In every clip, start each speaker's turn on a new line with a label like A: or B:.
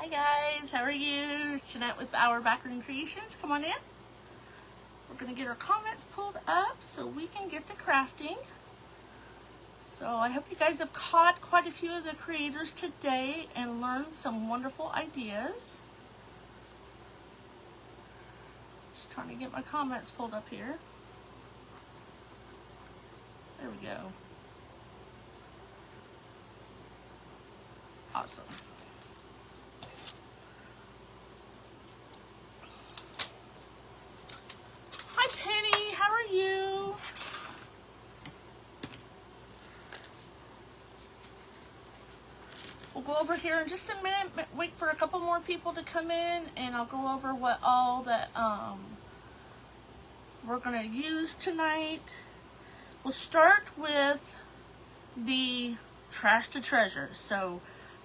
A: Hi guys, how are you? Jeanette with Our Backroom Creations. Come on in. We're going to get our comments pulled up so we can get to crafting. So I hope you guys have caught quite a few of the creators today and learned some wonderful ideas. Just trying to get my comments pulled up here. There we go. Awesome. Hi Penny, how are you? We'll go over here in just a minute, wait for a couple more people to come in, and I'll go over what all that we're going to use tonight. We'll start with the trash to treasure. So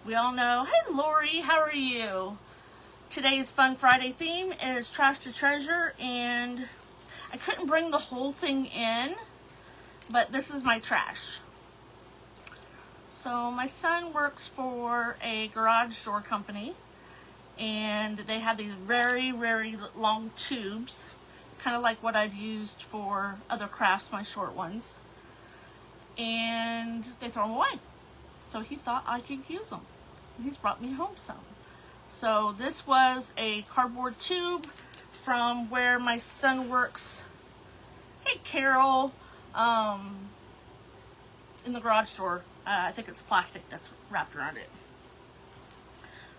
A: we all know, hey Lori, how are you? Today's Fun Friday theme is trash to treasure, and I couldn't bring the whole thing in, but this is my trash. So my son works for a garage door company, and they have these very, very long tubes, kind of like what I've used for other crafts, my short ones, and they throw them away. So he thought I could use them. He's brought me home some. So this was a cardboard tube from where my son works. Hey Carol, in the garage door. I think it's plastic that's wrapped around it.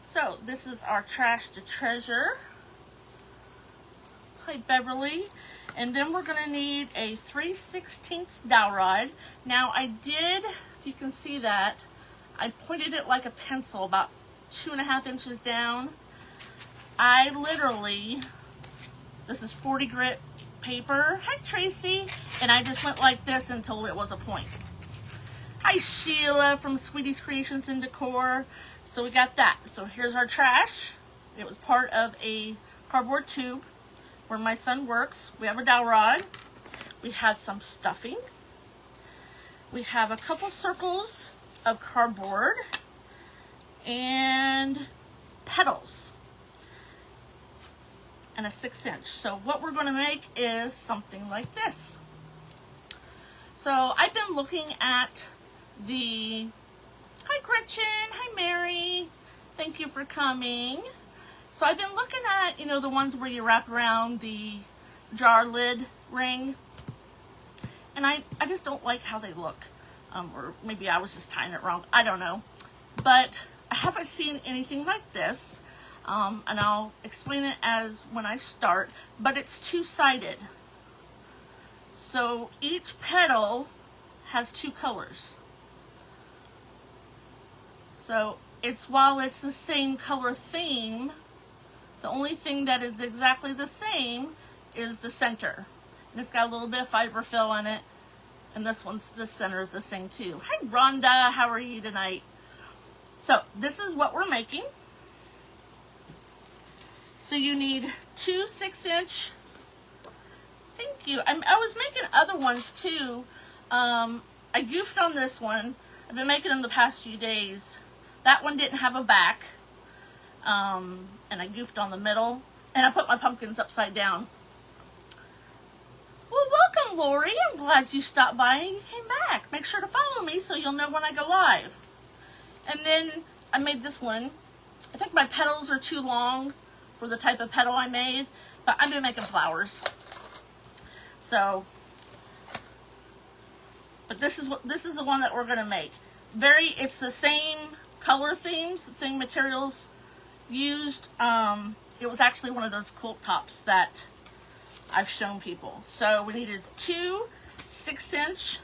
A: So this is our trash to treasure. Hi Beverly. And then we're going to need a 3/16 dowel rod. Now I did, if you can see that, I pointed it like a pencil about 2.5 inches down. I literally, this is 40 grit paper. Hi Tracy. And I just went like this until it was a point. Hi Sheila from Sweetie's Creations and Decor. So we got that. So here's our trash. It was part of a cardboard tube where my son works. We have a dowel rod. We have some stuffing. We have a couple circles of cardboard and petals and a 6-inch. So what we're going to make is something like this. So I've been looking at hi Gretchen, hi Mary, thank you for coming. So I've been looking at, you know, the ones where you wrap around the jar lid ring, and I just don't like how they look, or maybe I was just tying it wrong, I don't know, but I haven't seen anything like this, and I'll explain it as when I start, but it's two-sided. So each petal has two colors. So while it's the same color theme, the only thing that is exactly the same is the center. And it's got a little bit of fiberfill on it. And this center is the same too. Hi Rhonda, how are you tonight? So this is what we're making. So you need two 6-inch. Thank you. I was making other ones too. I goofed on this one. I've been making them the past few days. That one didn't have a back. And I goofed on the middle. And I put my pumpkins upside down. Well, welcome, Lori. I'm glad you stopped by and you came back. Make sure to follow me so you'll know when I go live. And then I made this one. I think my petals are too long for the type of petal I made. But I've been making flowers. So, but this is the one that we're going to make. It's the same color themes, the same materials used. It was actually one of those quilt tops that I've shown people. So we needed two 6-inch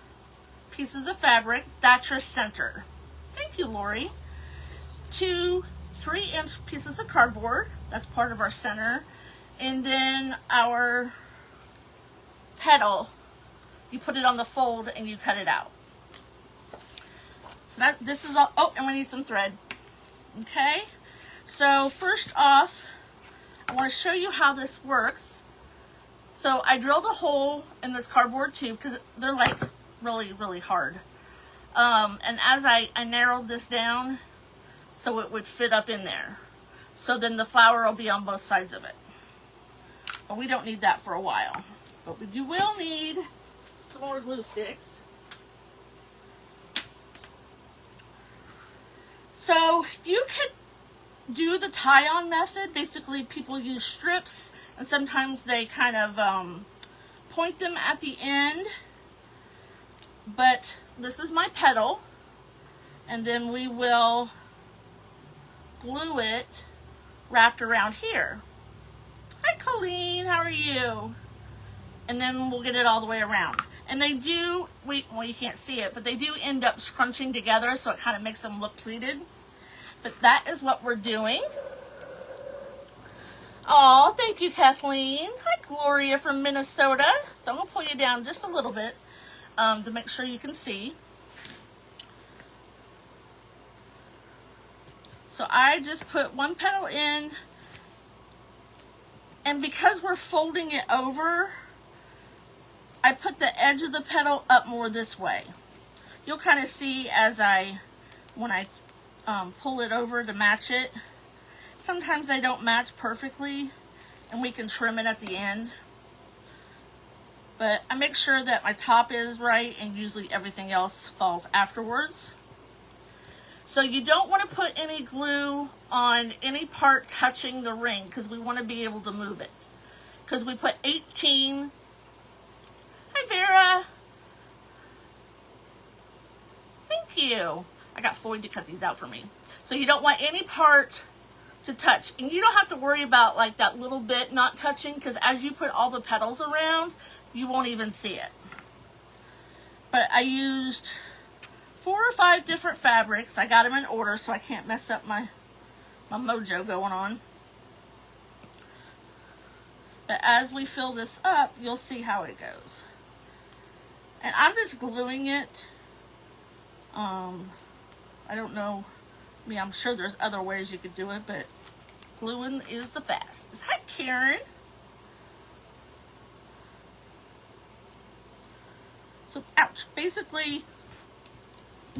A: pieces of fabric. That's your center. Thank you, Lori. Two 3-inch pieces of cardboard. That's part of our center. And then our petal, you put it on the fold and you cut it out. So this is all, oh, and we need some thread. Okay, so first off, I want to show you how this works. So I drilled a hole in this cardboard tube because they're like really, really hard. And as I narrowed this down so it would fit up in there. So then the flower will be on both sides of it. But we don't need that for a while. But we will need some more glue sticks. So you could do the tie-on method. Basically, people use strips, and sometimes they kind of point them at the end. But this is my petal, and then we will glue it wrapped around here. Hi, Colleen, how are you? And then we'll get it all the way around. And they do, well, you can't see it, but they do end up scrunching together, so it kind of makes them look pleated. But that is what we're doing. Oh, thank you, Kathleen. Hi, Gloria from Minnesota. So I'm going to pull you down just a little bit to make sure you can see. So I just put one petal in, and because we're folding it over, I put the edge of the petal up more this way. You'll kind of see as when I pull it over to match it. Sometimes they don't match perfectly, and we can trim it at the end. But I make sure that my top is right, and usually everything else falls afterwards. So you don't want to put any glue on any part touching the ring, because we want to be able to move it. Because we put 18. Hi, Vera. Thank you. I got Floyd to cut these out for me. So you don't want any part to touch. And you don't have to worry about like that little bit not touching, because as you put all the petals around, you won't even see it. But I used 4 or 5 different fabrics. I got them in order so I can't mess up my mojo going on. But as we fill this up, you'll see how it goes. And I'm just gluing it. I don't know. I mean, I'm sure there's other ways you could do it, but gluing is the fastest. Hi, Karen. So, ouch. Basically,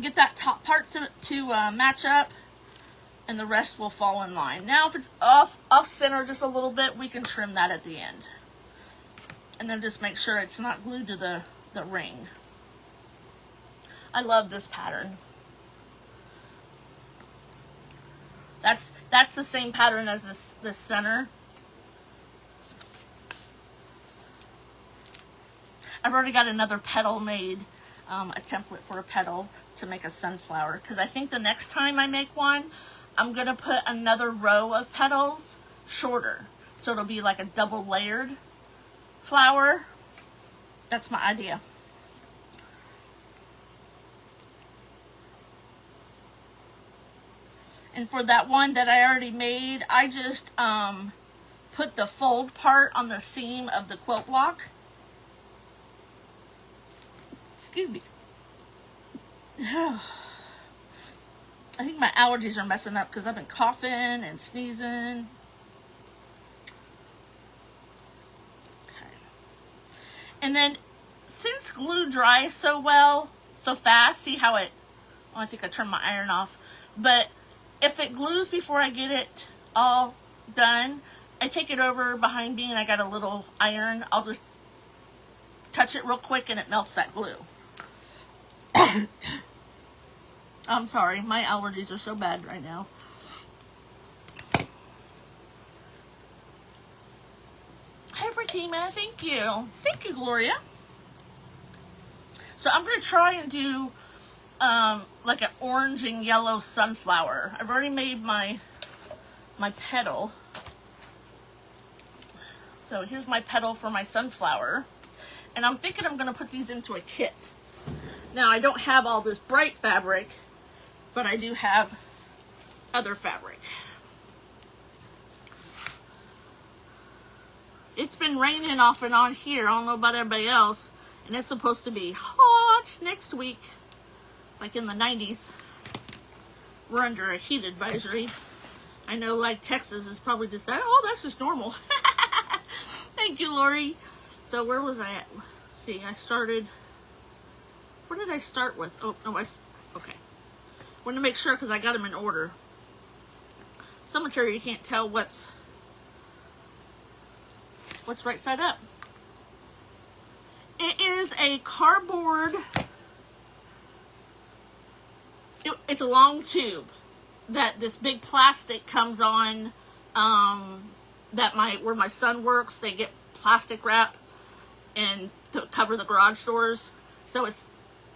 A: get that top part to match up, and the rest will fall in line. Now, if it's off center just a little bit, we can trim that at the end. And then just make sure it's not glued to the ring. I love this pattern. That's the same pattern as this center. I've already got another petal made, a template for a petal to make a sunflower, because I think the next time I make one, I'm going to put another row of petals shorter. So it'll be like a double layered flower. That's my idea. And for that one that I already made, I just put the fold part on the seam of the quilt block. Excuse me. I think my allergies are messing up because I've been coughing and sneezing. Okay. And then, since glue dries so fast, see how it, oh, I think I turned my iron off, but if it glues before I get it all done, I take it over behind me and I got a little iron. I'll just touch it real quick and it melts that glue. I'm sorry, my allergies are so bad right now. Hi, Fatima, thank you. Thank you, Gloria. So I'm going to try and do like an orange and yellow sunflower. I've already made my petal. So here's my petal for my sunflower. And I'm thinking I'm going to put these into a kit. Now, I don't have all this bright fabric, but I do have other fabric. It's been raining off and on here. I don't know about everybody else. And it's supposed to be hot next week. Like in the 90s. We're under a heat advisory. I know like Texas is probably just that. Oh, that's just normal. Thank you, Lori. So where was I at? See, I started. Where did I start with? Oh, no, okay. Want to make sure because I got them in order. some material you can't tell what's right side up. It is a cardboard, it's a long tube that this big plastic comes on, where my son works, they get plastic wrap and to cover the garage doors. So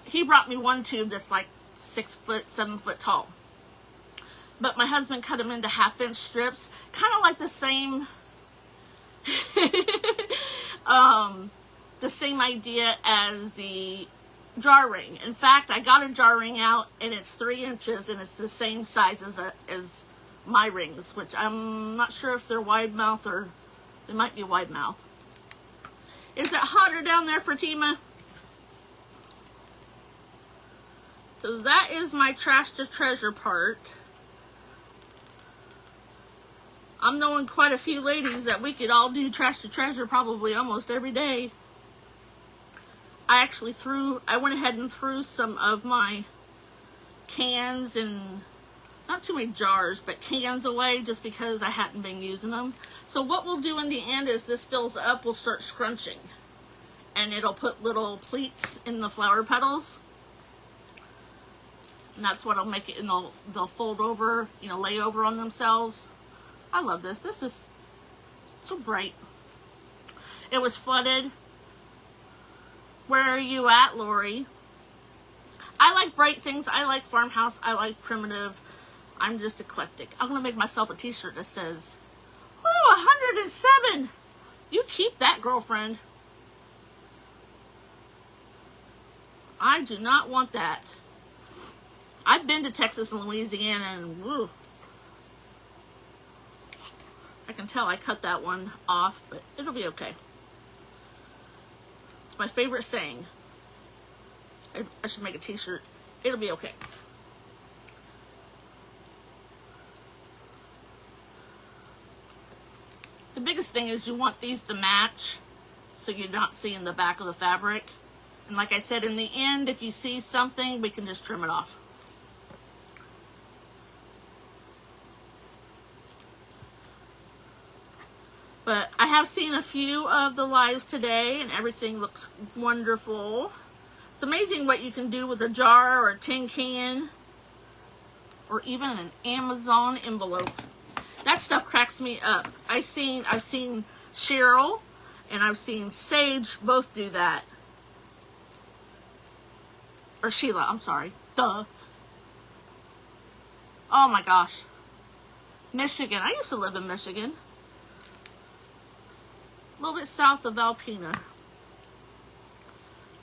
A: he brought me one tube that's like 6 foot, 7 foot tall. But my husband cut them into 1/2 inch strips, kind of like the same, the same idea as the jar ring. In fact, I got a jar ring out and it's 3 inches and it's the same size as my rings, which I'm not sure if they're wide mouth or they might be wide mouth. Is it hotter down there, Fatima? So that is my trash to treasure part. I'm knowing quite a few ladies that we could all do trash to treasure probably almost every day. I went ahead and threw some of my cans and not too many jars, but cans away just because I hadn't been using them. So what we'll do in the end is this fills up, we'll start scrunching. And it'll put little pleats in the flower petals. And that's what'll make it, and they'll fold over, lay over on themselves. I love this. This is so bright. It was flooded. Where are you at, Lori? I like bright things. I like farmhouse. I like primitive. I'm just eclectic. I'm going to make myself a t-shirt that says, oh, 107. You keep that, girlfriend. I do not want that. I've been to Texas and Louisiana and woo, I can tell I cut that one off, but it'll be okay. It's my favorite saying. I should make a t-shirt. It'll be okay. The biggest thing is you want these to match so you're not seeing the back of the fabric. And like I said, in the end, if you see something, we can just trim it off. But I have seen a few of the lives today and everything looks wonderful. It's amazing what you can do with a jar or a tin can or even an Amazon envelope. That stuff cracks me up. I've seen Cheryl and I've seen Sage both do that. Or Sheila, I'm sorry. Duh. Oh my gosh. Michigan. I used to live in Michigan. A little bit south of Alpena.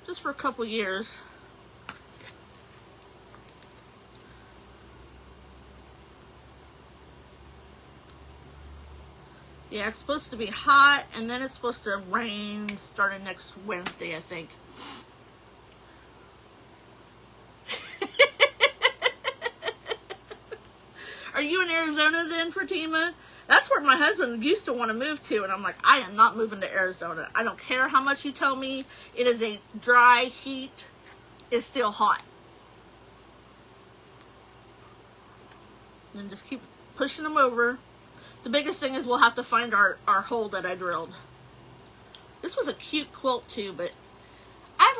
A: Just for a couple years. Yeah, it's supposed to be hot and then it's supposed to rain starting next Wednesday, I think. Are you in Arizona then, Fatima? That's where my husband used to want to move to, and I'm like, I am not moving to Arizona. I don't care how much you tell me. It is a dry heat. It's still hot. And just keep pushing them over. The biggest thing is we'll have to find our hole that I drilled. This was a cute quilt too, but I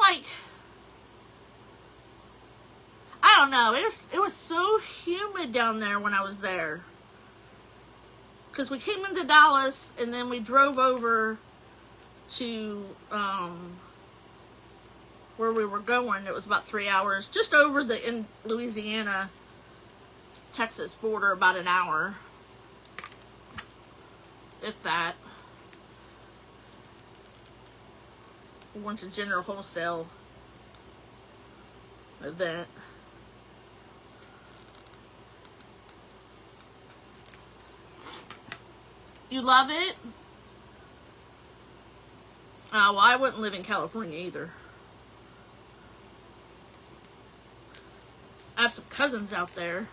A: don't know. It was so humid down there when I was there. Because we came into Dallas and then we drove over to where we were going. It was about 3 hours, just over in Louisiana, Texas border, about an hour, if that. We went to General Wholesale event. You love it? Well, I wouldn't live in California either. I have some cousins out there.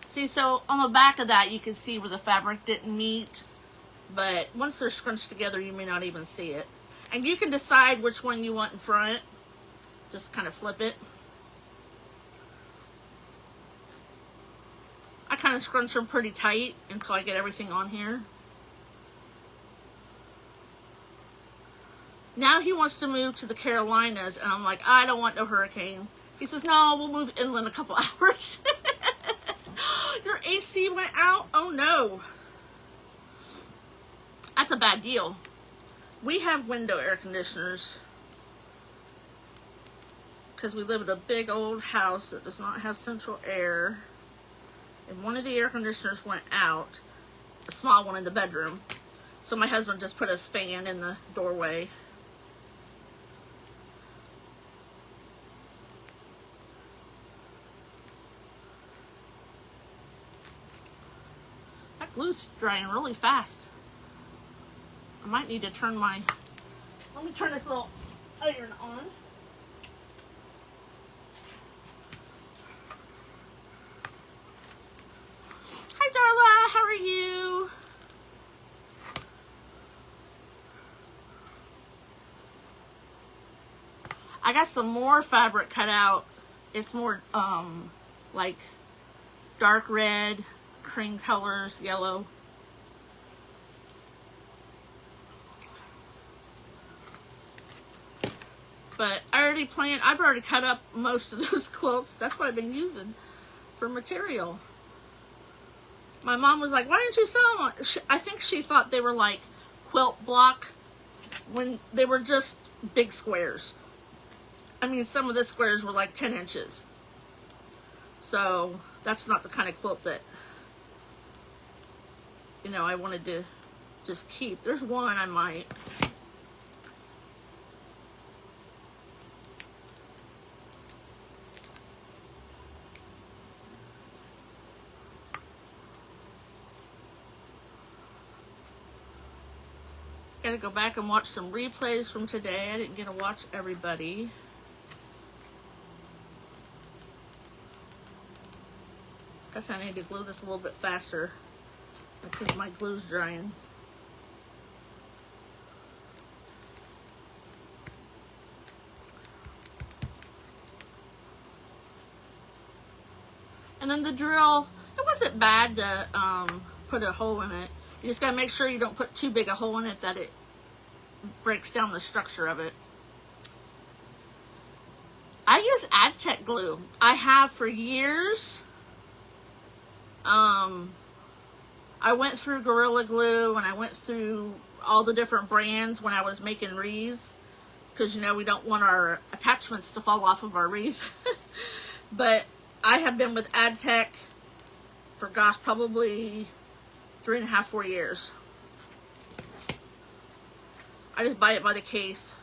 A: See, so on the back of that, you can see where the fabric didn't meet. But once they're scrunched together, you may not even see it. And you can decide which one you want in front. Just kind of flip it. kind of scrunch them pretty tight until I get everything on here. Now he wants to move to the Carolinas, and I'm like, I don't want no hurricane. He says, no, we'll move inland a couple hours. Your AC went out? Oh no. That's a bad deal. We have window air conditioners because we live in a big old house that does not have central air. And one of the air conditioners went out, a small one in the bedroom. So my husband just put a fan in the doorway. That glue's drying really fast. I might need to turn my, let me turn this little iron on. Hi Darla, how are you? I got some more fabric cut out. It's more like dark red, cream colors, yellow. But I've already cut up most of those quilts. That's what I've been using for material. My mom was like, why didn't you sell them? I think she thought they were like quilt block when they were just big squares. I mean, some of the squares were like 10 inches. So that's not the kind of quilt that, you know, I wanted to just keep. There's one I might. Gotta go back and watch some replays from today. I didn't get to watch everybody. Guess I need to glue this a little bit faster because my glue's drying. And then the drill, it wasn't bad to put a hole in it. You just gotta make sure you don't put too big a hole in it that it breaks down the structure of it. I use Aztec glue. I have for years. I went through Gorilla Glue and I went through all the different brands when I was making wreaths. Because, you know, we don't want our attachments to fall off of our wreath. But I have been with Aztec for, gosh, probably 3.5, 4 years. I just buy it by the case.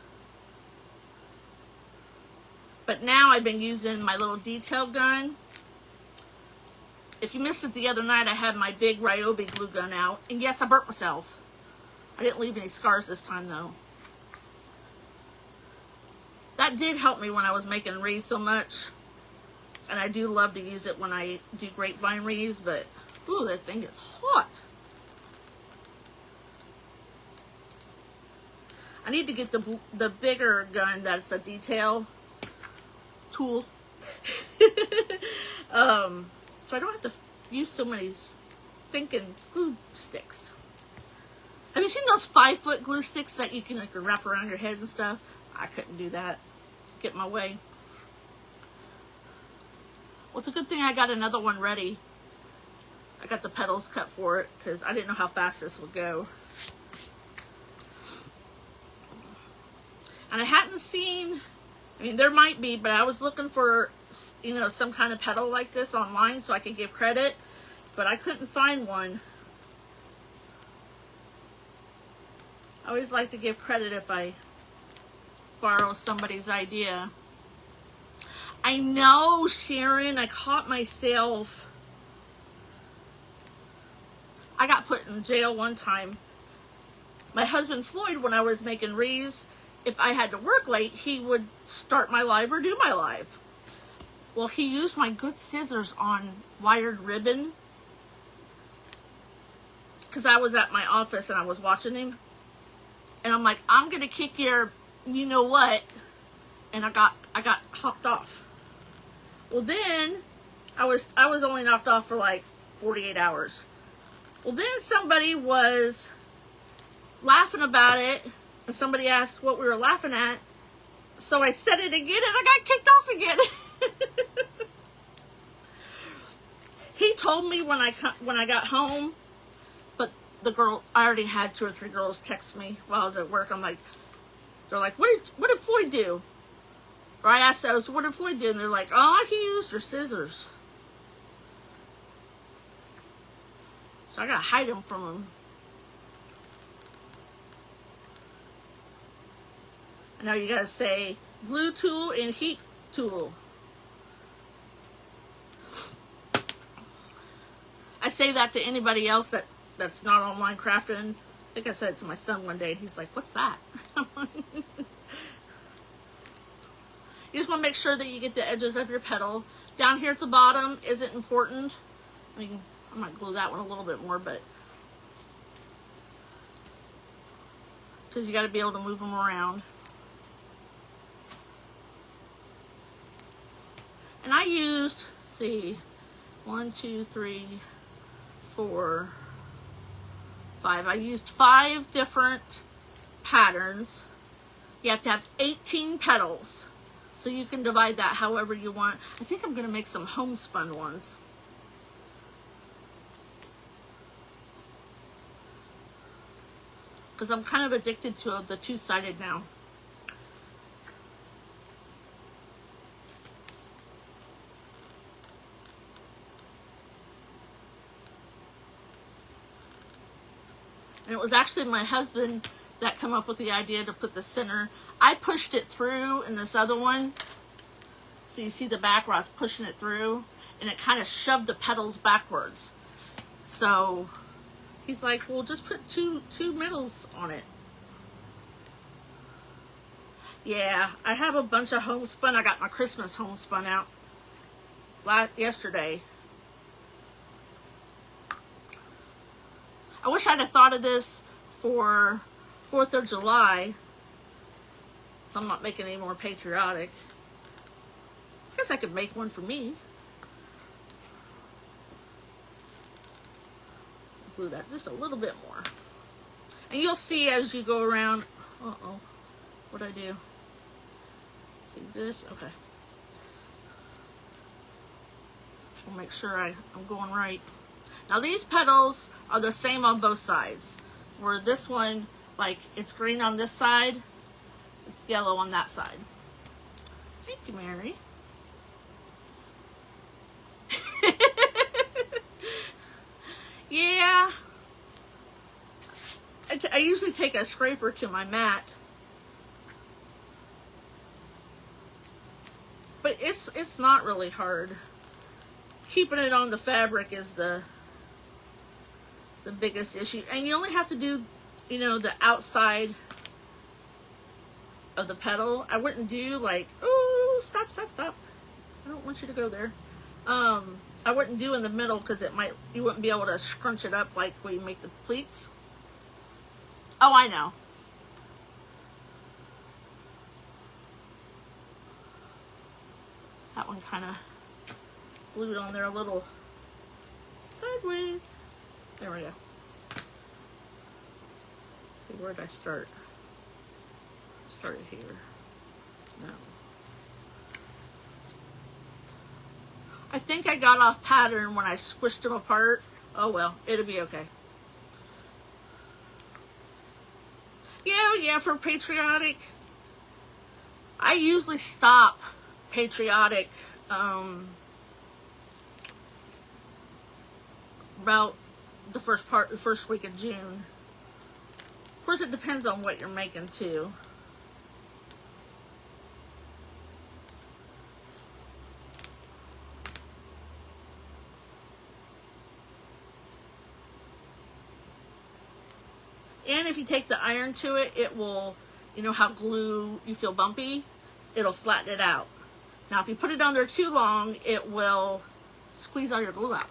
A: But now I've been using my little detail gun. If you missed it the other night, I had my big Ryobi glue gun out. And yes, I burnt myself. I didn't leave any scars this time though. That did help me when I was making wreaths so much. And I do love to use it when I do grapevine wreaths, but ooh, that thing is hot. I need to get the bigger gun that's a detail tool. So I don't have to use so many stinking glue sticks. Have you seen those 5-foot glue sticks that you can like wrap around your head and stuff? I couldn't do that. Get in my way. Well, it's a good thing I got another one ready. I got the petals cut for it because I didn't know how fast this would go. And I hadn't seen, I mean, there might be, but I was looking for, you know, some kind of petal like this online so I could give credit, but I couldn't find one. I always like to give credit if I borrow somebody's idea. I know, Sharon, I caught myself. I got put in jail one time. My husband Floyd, when I was making wreaths, if I had to work late, he would start my live or do my live. Well, he used my good scissors on wired ribbon because I was at my office and I was watching him. And I'm like, I'm going to kick your, you know what? And I got hopped off. Well, then I was only knocked off for like 48 hours. Well, then somebody was laughing about it, and somebody asked what we were laughing at. So I said it again, and I got kicked off again. He told me when I got home, but the girl, I already had 2 or 3 girls text me while I was at work. I'm like, they're like, what did Floyd do? Or I asked those, what did Floyd do? And they're like, oh, he used your scissors. So I gotta hide them from him. I know you gotta say glue tool and heat tool. I say that to anybody else that's not online crafting. I think I said it to my son one day, and he's like, what's that? You just want to make sure that you get the edges of your petal. Down here at the bottom isn't important. I mean, I might glue that one a little bit more, but because you got to be able to move them around. And I used, let's see, 1, 2, 3, 4, 5. I used 5 different patterns. You have to have 18 petals. So you can divide that however you want. I think I'm going to make some homespun ones. Because I'm kind of addicted to the 2-sided now. And it was actually my husband that came up with the idea to put the center. I pushed it through in this other one. So you see the back where I was pushing it through, and it kind of shoved the petals backwards. So he's like, well, just put two middles on it. Yeah, I have a bunch of homespun. I got my Christmas homespun out yesterday. I wish I'd have thought of this for 4th of July. So I'm not making any more patriotic. I guess I could make one for me. Glue that just a little bit more. And you'll see as you go around. Uh-oh. What'd I do? See this? Okay. I'll make sure I'm going right. Now these petals are the same on both sides. Where this one, like, it's green on this side, it's yellow on that side. Thank you, Mary. Yeah. I usually take a scraper to my mat. But it's not really hard. Keeping it on the fabric is the biggest issue. And you only have to do, you know, the outside of the petal. I wouldn't do like, oh, stop. I don't want you to go there. I wouldn't do in the middle because you wouldn't be able to scrunch it up like we make the pleats. Oh, I know. That one kind of glued on there a little sideways. There we go. See, where did I start? Started here. No. I think I got off pattern when I squished them apart. Oh well, it'll be okay. Yeah, for patriotic, I usually stop patriotic about the first week of June. Of course, it depends on what you're making too. And if you take the iron to it, it will, you know how glue, you feel bumpy? It'll flatten it out. Now, if you put it on there too long, it will squeeze all your glue out.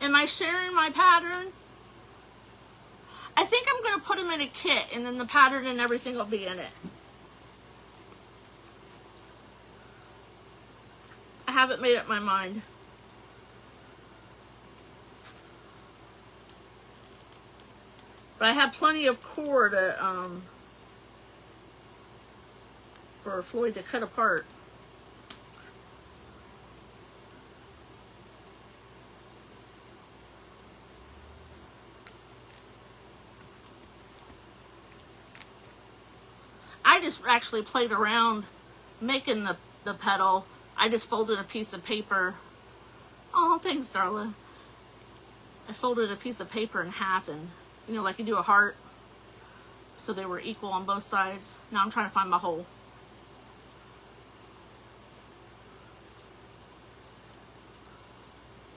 A: Am I sharing my pattern? I think I'm going to put them in a kit, and then the pattern and everything will be in it. I haven't made up my mind. But I have plenty of cord for Floyd to cut apart. I just actually played around making the petal. I just folded a piece of paper. Oh, thanks, darling. I folded a piece of paper in half and, you know, like you do a heart. So they were equal on both sides. Now I'm trying to find my hole.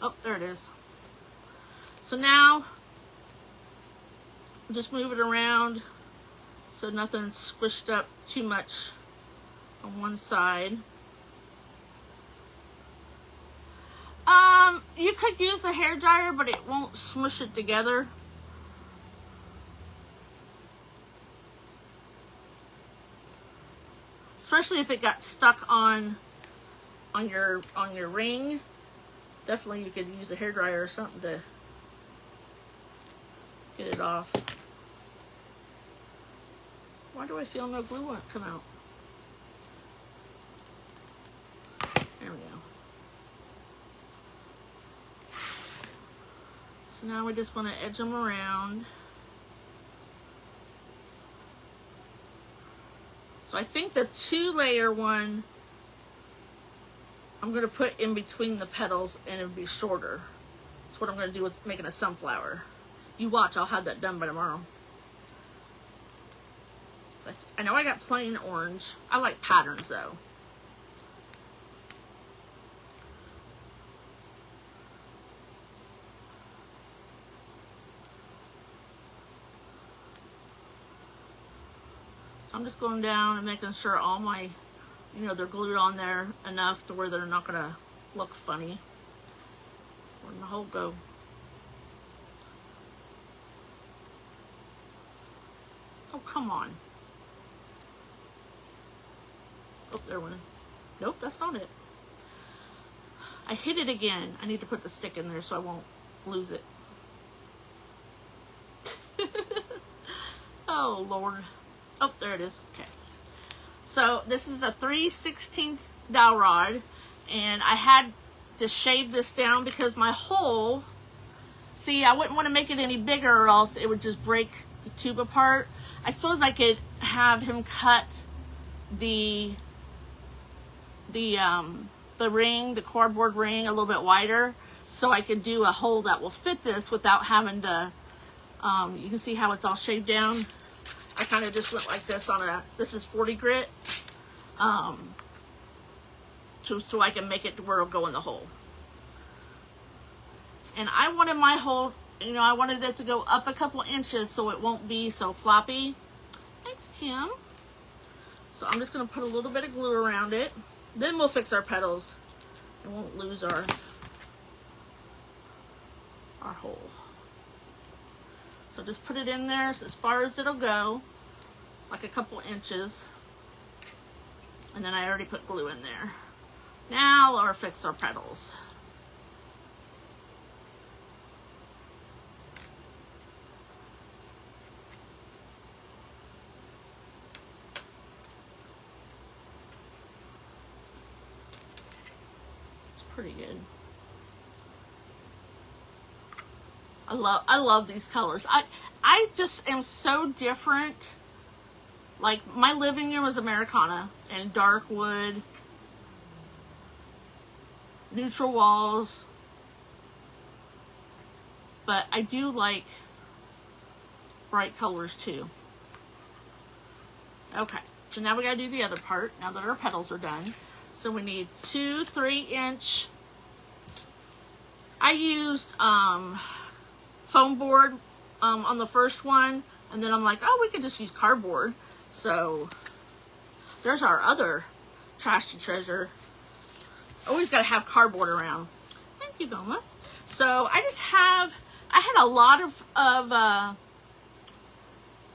A: Oh, there it is. So now, just move it around so nothing's squished up too much on one side. You could use the hairdryer, but it won't smush it together. Especially if it got stuck on your ring. Definitely you could use a hairdryer or something to get it off. Why do I feel no glue won't come out? There we go. So now we just want to edge them around. So I think the 2-layer one I'm going to put in between the petals and it'll be shorter. That's what I'm going to do with making a sunflower. You watch, I'll have that done by tomorrow. I know I got plain orange. I like patterns though. So I'm just going down and making sure all my, you know, they're glued on there enough to where they're not going to look funny. Where'd my hole go? Oh, come on. Oh, there went. Nope, that's not it. I hit it again. I need to put the stick in there so I won't lose it. Oh, Lord. Oh, there it is. Okay. So this is a 3/16 dowel rod, and I had to shave this down because my hole, see, I wouldn't want to make it any bigger or else it would just break the tube apart. I suppose I could have him cut the ring, the cardboard ring, a little bit wider so I could do a hole that will fit this without having to, you can see how it's all shaved down. I kind of just went like this on this is 40 grit, so I can make it to where it'll go in the hole. And I wanted my hole, you know, I wanted it to go up a couple inches so it won't be so floppy. Thanks, Kim. So I'm just going to put a little bit of glue around it. Then we'll fix our petals. And won't lose our hole. So just put it in there as far as it'll go, like a couple inches. And then I already put glue in there. Now we'll fix our petals. It's pretty good. I love these colors. I just am so different. Like my living room is Americana and dark wood, neutral walls, but I do like bright colors too. Okay, so now we gotta do the other part now that our petals are done. So we need 2 3-inch. I used foam board on the first one, and then I'm like, oh, we could just use cardboard. So there's our other trash to treasure. Always got to have cardboard around. Thank you, Velma. So I had a lot of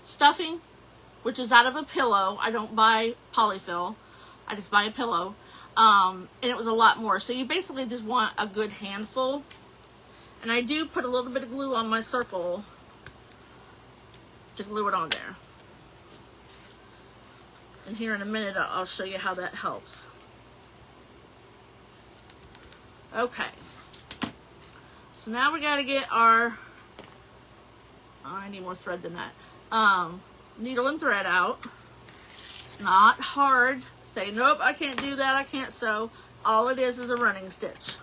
A: stuffing, which is out of a pillow. I don't buy polyfill. I just buy a pillow. And it was a lot more. So you basically just want a good handful. And I do put a little bit of glue on my circle to glue it on there. And here in a minute, I'll show you how that helps. Okay. So now we got to get our, oh, I need more thread than that. Needle and thread out. It's not hard. Say, nope, I can't do that, I can't sew. All it is a running stitch.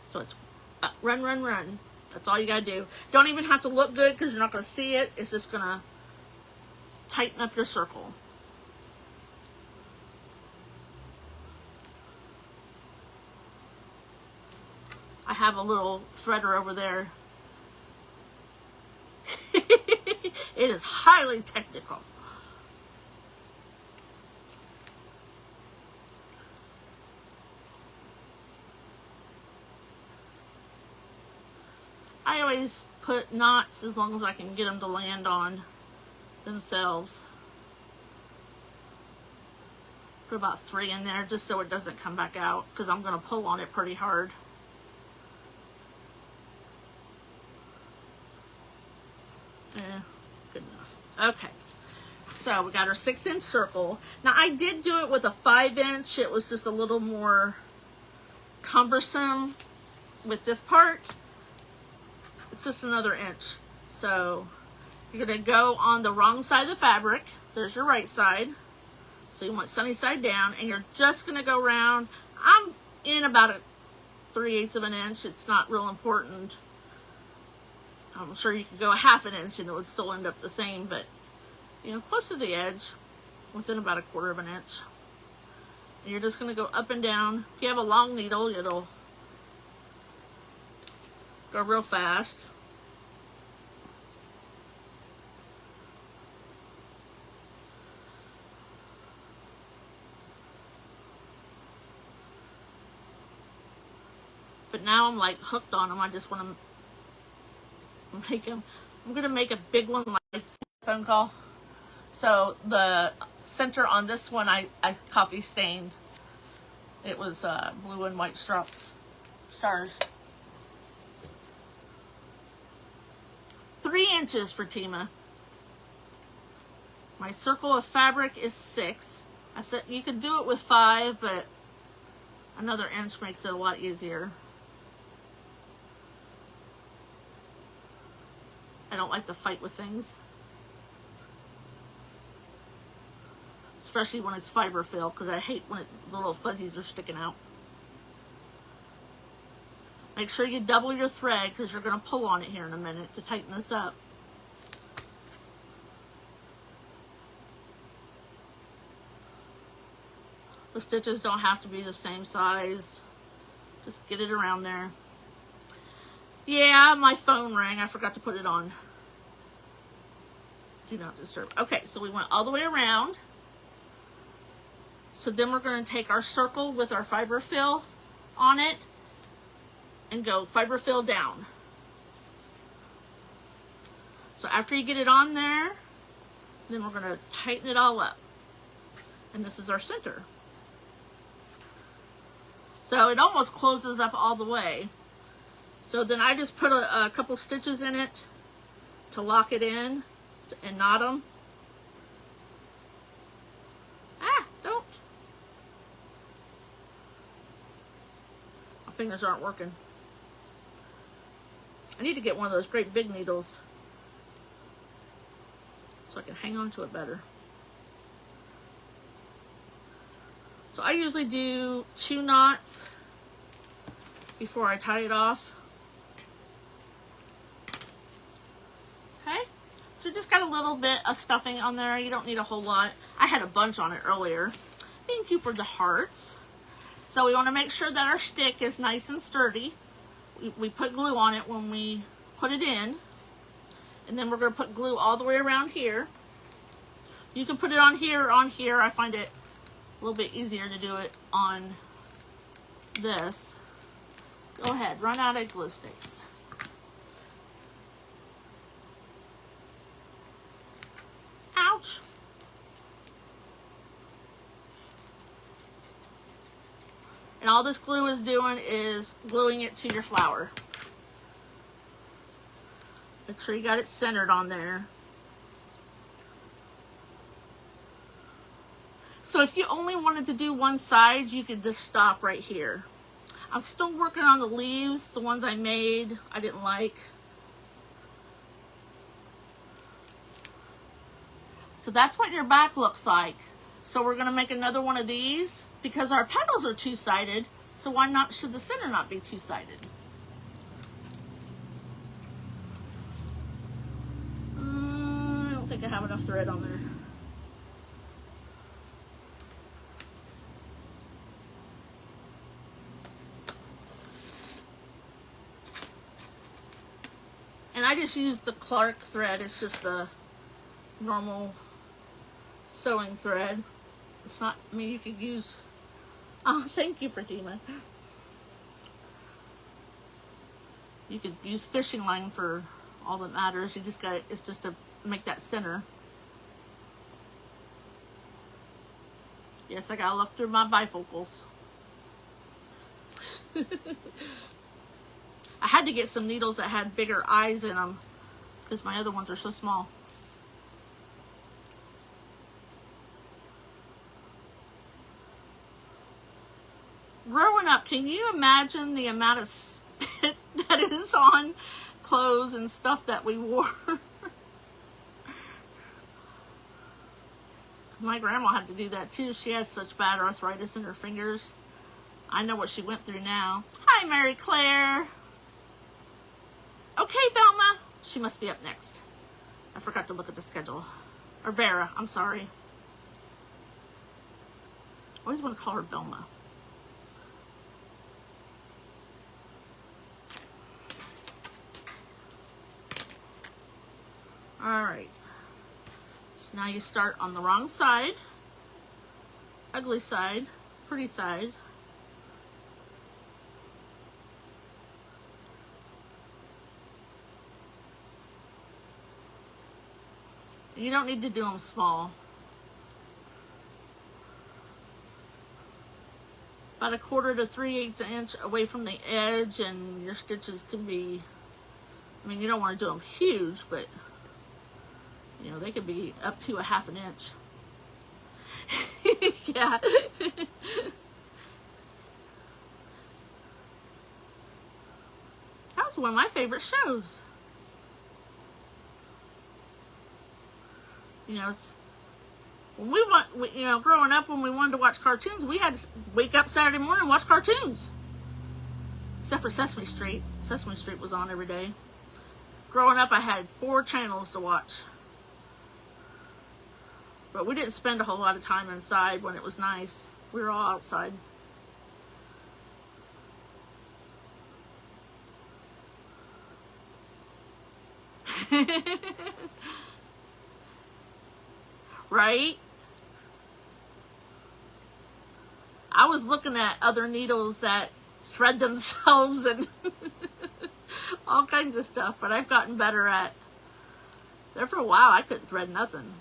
A: So it's run, run, run. That's all you gotta do. Don't even have to look good because you're not gonna see it. It's just gonna tighten up your circle. I have a little threader over there. It is highly technical. I always put knots as long as I can get them to land on themselves. Put about 3 in there just so it doesn't come back out because I'm going to pull on it pretty hard. Yeah, good enough. Okay, so we got our 6-inch circle. Now I did do it with a 5-inch. It was just a little more cumbersome with this part. It's just another inch. So you're going to go on the wrong side of the fabric. There's your right side. So you want sunny side down, and you're just going to go around. I'm in about 3/8 of an inch. It's not real important. I'm sure you could go a 1/2 inch and it would still end up the same, but you know, close to the edge, within about 1/4 of an inch. And you're just going to go up and down. If you have a long needle, it'll go real fast. But now I'm like hooked on them. I just want to make them. I'm going to make a big one like phone call. So the center on this one I copy stained. It was blue and white stars. 3 inches for Tima. My circle of fabric is 6. I said you could do it with 5, but another inch makes it a lot easier. I don't like to fight with things. Especially when it's fiber fill, because I hate when the little fuzzies are sticking out. Make sure you double your thread because you're going to pull on it here in a minute to tighten this up. The stitches don't have to be the same size. Just get it around there. Yeah, my phone rang. I forgot to put it on. Do not disturb. Okay, so we went all the way around. So then we're going to take our circle with our fiber fill on it and go fiber fill down. So after you get it on there, then we're going to tighten it all up. And this is our center. So it almost closes up all the way. So then I just put a couple stitches in it to lock it in and knot them. Ah, don't. My fingers aren't working. I need to get one of those great big needles so I can hang on to it better. So I usually do 2 knots before I tie it off. Okay, so just got a little bit of stuffing on there. You don't need a whole lot. I had a bunch on it earlier. Thank you for the hearts. So we want to make sure that our stick is nice and sturdy. We put glue on it when we put it in. And then we're going to put glue all the way around here. You can put it on here or on here. I find it a little bit easier to do it on this. Go ahead, run out of glue sticks. Ouch. And all this glue is doing is gluing it to your flower. Make sure you got it centered on there. So if you only wanted to do one side, you could just stop right here. I'm still working on the leaves, the ones I made, I didn't like. So that's what your back looks like. So we're gonna make another one of these because our petals are two-sided. So why not, should the center not be two-sided? I don't think I have enough thread on there. And I just use the Clark thread. It's just the normal sewing thread. It's not, I mean, you could use, oh, thank you, Fatima. You could use fishing line for all that matters. You just got, it's just to make that center. Yes, I gotta look through my bifocals. I had to get some needles that had bigger eyes in them because my other ones are so small. Growing up, can you imagine the amount of spit that is on clothes and stuff that we wore? My grandma had to do that too. She had such bad arthritis in her fingers. I know what she went through now. Hi, Mary Claire. Okay, Velma. She must be up next. I forgot to look at the schedule. Or Vera, I'm sorry. I always want to call her Velma. Alright. So now you start on the wrong side. Ugly side. Pretty side. You don't need to do them small. About 1/4 to 3/8 inch away from the edge, and your stitches can be, I mean, you don't want to do them huge, but you know, they could be up to 1/2 inch. Yeah. That was one of my favorite shows. You know, it's when we want, you know, growing up, when we wanted to watch cartoons, we had to wake up Saturday morning and watch cartoons. Except for Sesame Street. Sesame Street was on every day. Growing up, I had 4 channels to watch. But we didn't spend a whole lot of time inside when it was nice. We were all outside. Right? I was looking at other needles that thread themselves and all kinds of stuff, but I've gotten better at. There for a while, I couldn't thread nothing.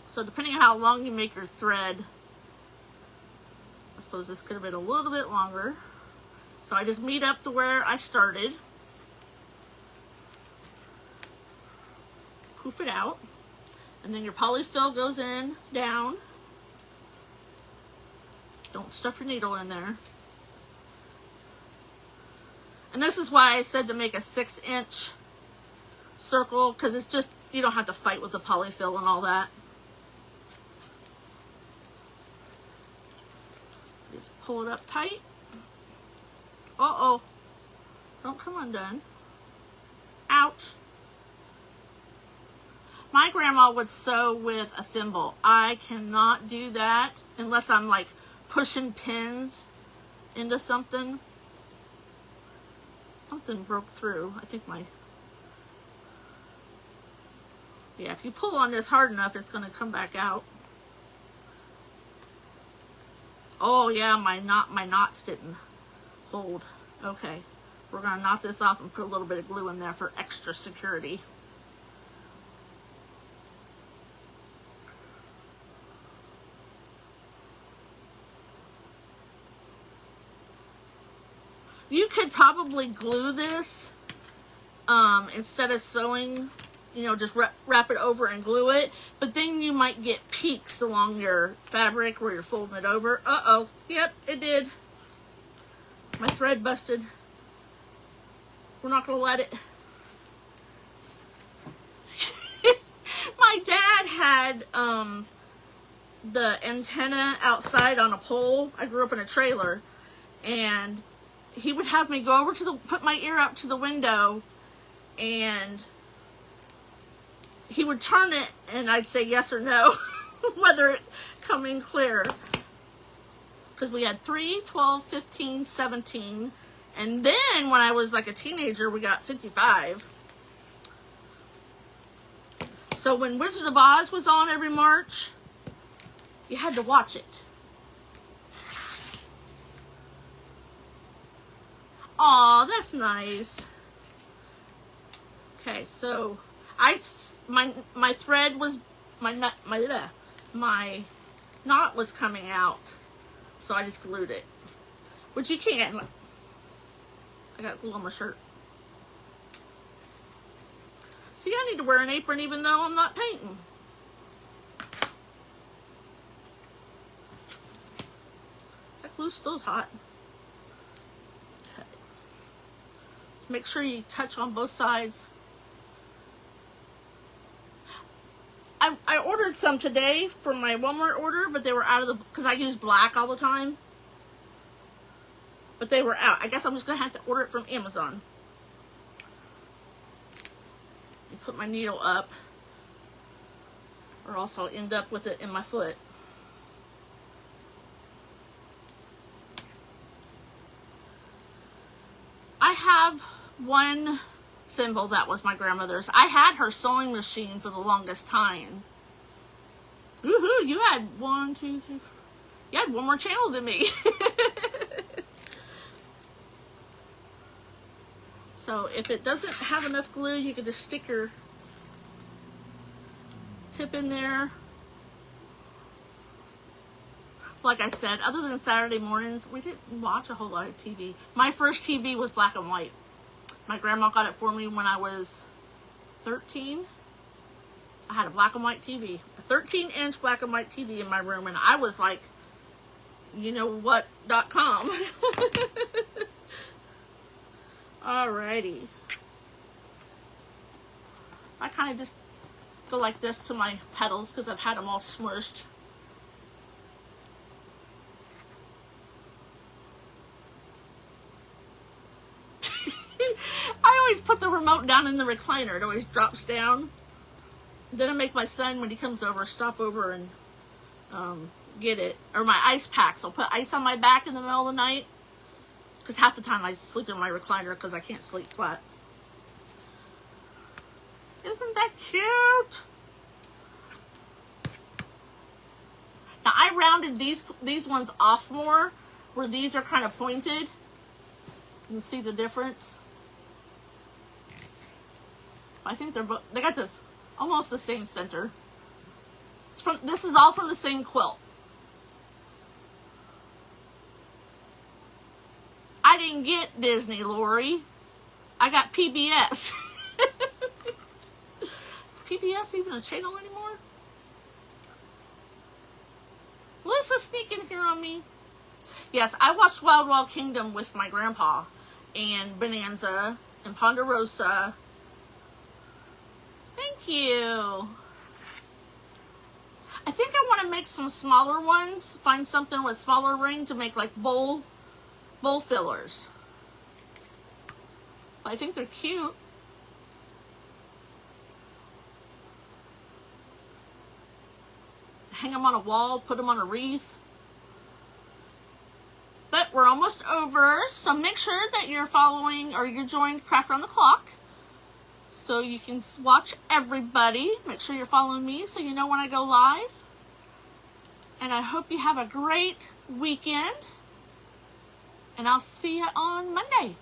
A: So depending on how long you make your thread, I suppose this could have been a little bit longer. So I just meet up to where I started. Poof it out. And then your polyfill goes in, down. Don't stuff your needle in there. And this is why I said to make a 6-inch circle, because it's just, you don't have to fight with the polyfill and all that. Just pull it up tight. Uh-oh. Don't come undone. Ouch. My grandma would sew with a thimble. I cannot do that unless I'm like pushing pins into something. Something broke through. I think my... Yeah, if you pull on this hard enough, it's going to come back out. Oh yeah, my knots didn't hold. Okay, we're going to knock this off and put a little bit of glue in there for extra security. You could probably glue this instead of sewing, you know, just wrap it over and glue it. But then you might get peaks along your fabric where you're folding it over. Uh-oh. Yep, it did. My thread busted. We're not going to let it. My dad had the antenna outside on a pole. I grew up in a trailer. And he would have me go over to put my ear up to the window, and he would turn it, and I'd say yes or no, whether it come in clear. Because we had 3, 12, 15, 17, and then when I was like a teenager, we got 55. So when Wizard of Oz was on every March, you had to watch it. Aw, that's nice. Okay, so my thread was my knot was coming out, so I just glued it, which you can. I got glue on my shirt. See, I need to wear an apron even though I'm not painting. That glue's still hot. Make sure you touch on both sides. I ordered some today for my Walmart order, but they were out of the, because I use black all the time. But they were out. I guess I'm just going to have to order it from Amazon. Put my needle up, or else I'll end up with it in my foot. I have one thimble that was my grandmother's. I had her sewing machine for the longest time. Woohoo! You had 1, 2, 3, 4. You had one more channel than me. So if it doesn't have enough glue, you can just stick your tip in there. Like I said, other than Saturday mornings, we didn't watch a whole lot of TV. My first TV was black and white. My grandma got it for me when I was 13. I had a black and white TV. A 13-inch black and white TV in my room, and I was like, you know what.com. Alrighty. I kind of just go like this to my petals because I've had them all smushed. I always put the remote down in the recliner. It always drops down. Then I make my son, when he comes over, stop over and get it. Or my ice packs. I'll put ice on my back in the middle of the night. Because half the time I sleep in my recliner because I can't sleep flat. Isn't that cute? Now I rounded these ones off more, where these are kind of pointed. You can see the difference. I think they got this almost the same center. This is all from the same quilt. I didn't get Disney, Lori. I got PBS. Is PBS even a channel anymore? Melissa's sneaking here on me. Yes, I watched Wild Wild Kingdom with my grandpa, and Bonanza, and Ponderosa. Thank you. I think I want to make some smaller ones. Find something with smaller ring to make like bowl fillers. I think they're cute. Hang them on a wall, put them on a wreath. But we're almost over, so make sure that you're following or you're joined Craft Around the Clock so you can watch everybody. Make sure you're following me so you know when I go live. And I hope you have a great weekend. And I'll see you on Monday.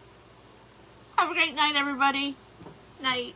A: Have a great night, everybody. Night.